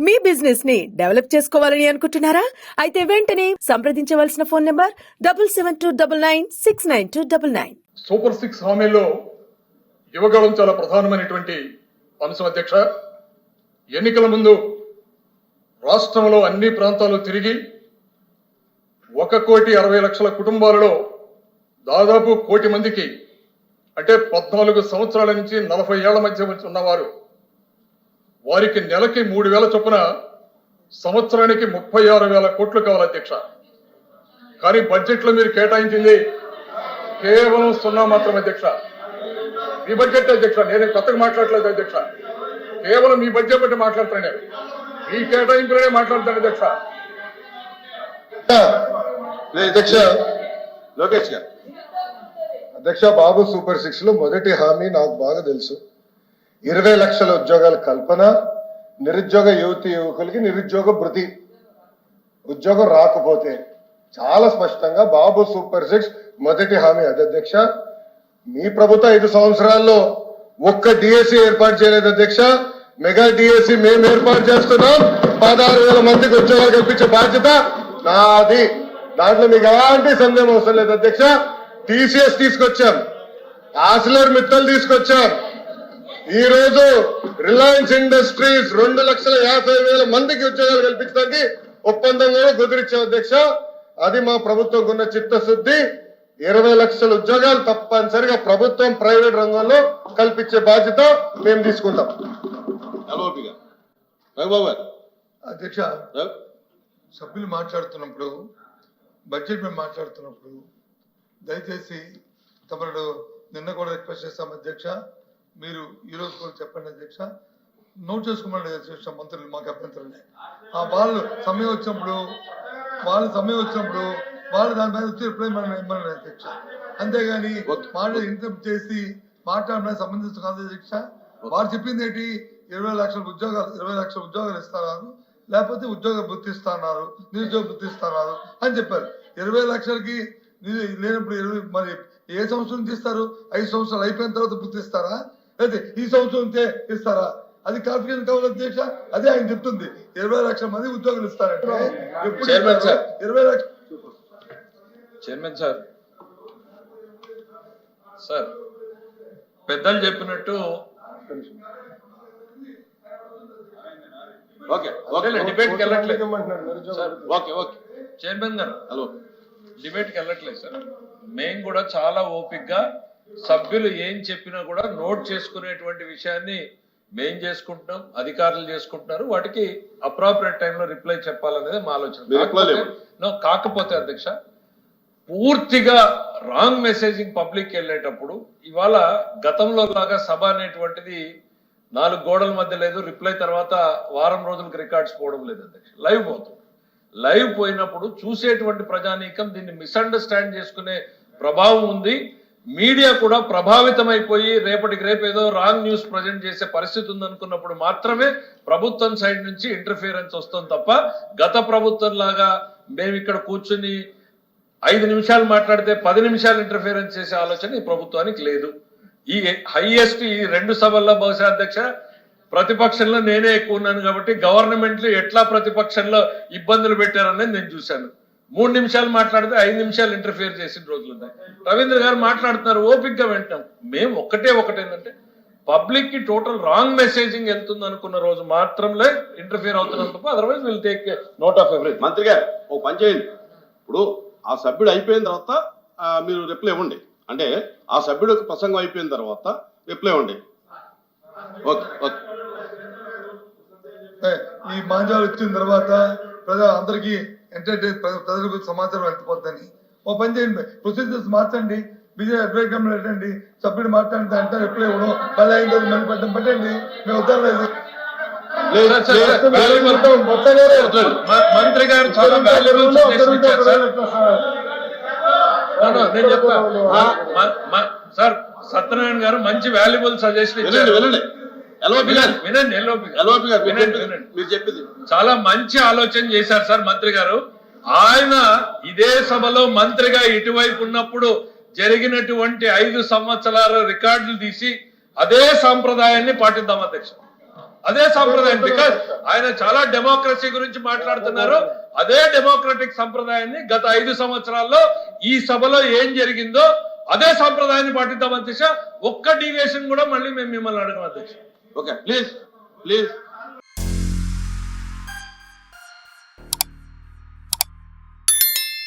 మీ business ని develop చేసుకోవాలని అనుకుంటున్నారా? అయితే వెంటనే సంప్రదించవలసిన ఫోన్ నంబర్ 7729969299. సూపర్ 6 హామీల్లో యువగళం చాలా ప్రధానమైనటువంటి అంశం అధ్యక్ష. ఎన్నికల ముందు రాష్ట్రంలో అన్ని ప్రాంతాలు తిరిగి 1,60,00,000 కుటుంబాలలో దాదాపు 1,00,00,000 మందికి, అంటే 14 సంవత్సరాల నుంచి 40 ఏళ్ల మధ్య ఉన్నవారు, వారికి నెలకి 3,000 చొప్పున సంవత్సరానికి 36,000 కోట్లు కావాలి అధ్యక్ష. కానీ బడ్జెట్ లో మీరు కేటాయించింది కేవలం 0 మాత్రం అధ్యక్ష. మీ బడ్జెట్ అధ్యక్ష, నేను కొత్తగా మాట్లాడలేదు అధ్యక్ష, కేవలం మీ బడ్జెట్ బట్టి మాట్లాడుతాను. నేను మీ కేటాయింపులనే మాట్లాడతాను అధ్యక్ష. అధ్యక్ష లోకేష్ గారు. అధ్యక్ష, బాబు సూపర్ 6 లో మొదటి హామీ నాకు బాగా తెలుసు. 20 లక్షల ఉద్యోగాల కల్పన, నిరుద్యోగ యువకులకి నిరుద్యోగ భృతి. ఉద్యోగం రాకపోతే చాలా స్పష్టంగా బాబు సూపర్ 6 మొదటి హామీ అది అధ్యక్ష. మీ ప్రభుత్వ 5 సంవత్సరాల్లో ఒక్క డిఎస్సి ఏర్పాటు చేయలేదు అధ్యక్ష. మెగా డిఎస్సి మేము ఏర్పాటు చేస్తున్నాం. 16,000 మందికి ఉద్యోగాలు కల్పించే బాధ్యత నాది. దాంట్లో మీకు ఎలాంటి సందేహం అవసరం లేదు అధ్యక్ష. టీసీఎస్ తీసుకొచ్చాం, ఆసిలర్ మిత్తల్ తీసుకొచ్చాం. ఈ రోజు రిలయన్స్ ఇండస్ట్రీస్ 2,50,000 మందికి ఉద్యోగాలు కల్పించడానికి ఒప్పందం కూడా కుదిరించాం అధ్యక్ష. అది మా ప్రభుత్వం ఉన్న చిత్తశుద్ధి. 20 లక్షల ఉద్యోగాలు తప్పనిసరిగా ప్రభుత్వం ప్రైవేట్ రంగంలో కల్పించే బాధ్యత మేము తీసుకుంటాం. అధ్యక్ష, సభ్యులు మాట్లాడుతున్నప్పుడు, బడ్జెట్ మేము మాట్లాడుతున్నప్పుడు దయచేసి తమరు నిన్న కూడా రిక్వెస్ట్ చేస్తాం అధ్యక్ష, మీరు ఈరోజు కూడా చెప్పండి అధ్యక్ష. నోట్ చేసుకోమని అధ్యక్ష, మంత్రులు మాకు అభ్యంతరం. వాళ్ళు సమయం వచ్చినప్పుడు వాళ్ళు దాని మీద వచ్చి రిప్లై మనం ఇవ్వమని అధ్యక్ష. అంతేగాని మాటలు ఇంటరప్ట్ చేసి మాట్లాడడానికి సంబంధించిన కాదు అధ్యక్ష. వారు చెప్పింది ఏంటి, 20 లక్షల ఉద్యోగాలు ఇస్తున్నారు, లేకపోతే ఉద్యోగ భృతి ఇస్తున్నారు, నిరుద్యోగ భృతి ఇస్తున్నారు అని చెప్పారు. 20 లక్షలకి లేనప్పుడు మరి ఏ సంవత్సరం తీస్తారు? 5 సంవత్సరాలు అయిపోయిన తర్వాత భృతి ఇస్తారా, అయితే ఈ సంవత్సరం ఇస్తారా? అది కాన్ఫిడెన్స్ కావాలి అధ్యక్ష. అదే ఆయన చెప్తుంది, 20 లక్షల మంది ఉద్యోగులు ఇస్తారంటే ఎప్పుడు 20 లక్షలు. చైర్మన్ సార్ పెద్దలు చెప్పినట్టు డిబేట్కి వెళ్ళట్లేదు చైర్మన్ గారు. హలో, డిబేట్కి వెళ్ళట్లేదు సార్. మేము కూడా చాలా ఓపిక్గా సభ్యులు ఏం చెప్పినా కూడా నోట్ చేసుకునేటువంటి విషయాన్ని మేం చేసుకుంటున్నాం, అధికారులు చేసుకుంటున్నారు. వాటికి అప్రాపరియేట్ టైంలో రిప్లై చెప్పాలనేది మా ఆలోచన. కాకపోతే అధ్యక్ష, పూర్తిగా రాంగ్ మెసేజింగ్ పబ్లిక్ వెళ్ళేటప్పుడు ఇవాళ గతంలో లాగా సభ అనేటువంటిది 4 గోడల మధ్య లేదు, రిప్లై తర్వాత వారం రోజులకు రికార్డ్స్ పోవడం లేదు అధ్యక్ష. లైవ్ పోతుంది. లైవ్ పోయినప్పుడు చూసేటువంటి ప్రజానీకం దీన్ని మిస్అండర్స్టాండ్ చేసుకునే ప్రభావం ఉంది. మీడియా కూడా ప్రభావితమైపోయి రేపటికి రేపు ఏదో రాంగ్ న్యూస్ ప్రజెంట్ చేసే పరిస్థితి ఉందనుకున్నప్పుడు మాత్రమే ప్రభుత్వం సైడ్ నుంచి ఇంటర్ఫియరెన్స్ వస్తుంది తప్ప గత ప్రభుత్వం లాగా మేము ఇక్కడ కూర్చుని 5 నిమిషాలు మాట్లాడితే 10 నిమిషాలు ఇంటర్ఫియరెన్స్ చేసే ఆలోచన ఈ ప్రభుత్వానికి లేదు. ఈ హైయెస్ట్ ఈ 2 సభల్లో బహుశా అధ్యక్ష ప్రతిపక్షంలో నేనే ఎక్కువ ఉన్నాను కాబట్టి గవర్నమెంట్లు ఎట్లా ప్రతిపక్షంలో ఇబ్బందులు పెట్టారనేది నేను చూశాను. 3 నిమిషాలు మాట్లాడితే 5 నిమిషాలు ఇంటర్ఫియర్ చేసిన రోజులు ఉన్నాయి. రవీంద్ర గారు మాట్లాడుతున్నారు, ఓపిక్గా వింటాం. మేము ఒకటేంటంటే పబ్లిక్ కి టోటల్ రాంగ్ మెసేజింగ్ వెళ్తుంది అనుకున్న రోజు మాత్రమే ఇంటర్ఫియర్ అవుతున్నాం తప్ప otherwise will take note of everything. మంత్రి గారు ఓ పని చేయండి, ఇప్పుడు ఆ సభ్యుడు అయిపోయిన తర్వాత మీరు రిప్లై ఇవ్వండి. అంటే ఆ సభ్యుడు ప్రసంగం అయిపోయిన తర్వాత రిప్లై ఇవ్వండి. Okay okay. ఈ మాంజాలు వచ్చిన తర్వాత అందరికీ ప్రజలకు సమాచారం వెళ్ళిపోద్దని ఓ పని చేయండి, ప్రొసీజర్స్ మార్చండి, బిజెపి పెట్టండి, సభ్యుడు మాట్లాడితే అంటే రిప్లై ఇవ్వడం, మళ్ళీ అయిన రోజు మళ్ళీ పెట్టండి. మేము వద్దలేదు. మంత్రి గారు చాలా వాల్యుబుల్ సజెషన్ ఇచ్చారు సార్. సత్యనారాయణ గారు మంచి వాల్యుబుల్ సజెషన్ ఇచ్చారు. చాలా మంచి ఆలోచన చేశారు సార్ మంత్రి గారు. ఆయన ఇదే సభలో మంత్రిగా ఇటువైపు ఉన్నప్పుడు జరిగినటువంటి 5 సంవత్సరాల రికార్డులు తీసి అదే సాంప్రదాయాన్ని పాటిద్దాం అధ్యక్ష. అదే సంప్రదాయం. బికాస్ ఆయన చాలా డెమోక్రసీ గురించి మాట్లాడుతున్నారు. అదే డెమోక్రటిక్ సంప్రదాయాన్ని గత 5 సంవత్సరాల్లో ఈ సభలో ఏం జరిగిందో అదే సంప్రదాయాన్ని పాటిద్దాం అధ్యక్ష. ఒక్క డీవియేషన్ కూడా మళ్ళీ మేము మిమ్మల్ని అడగం అధ్యక్ష. Okay please please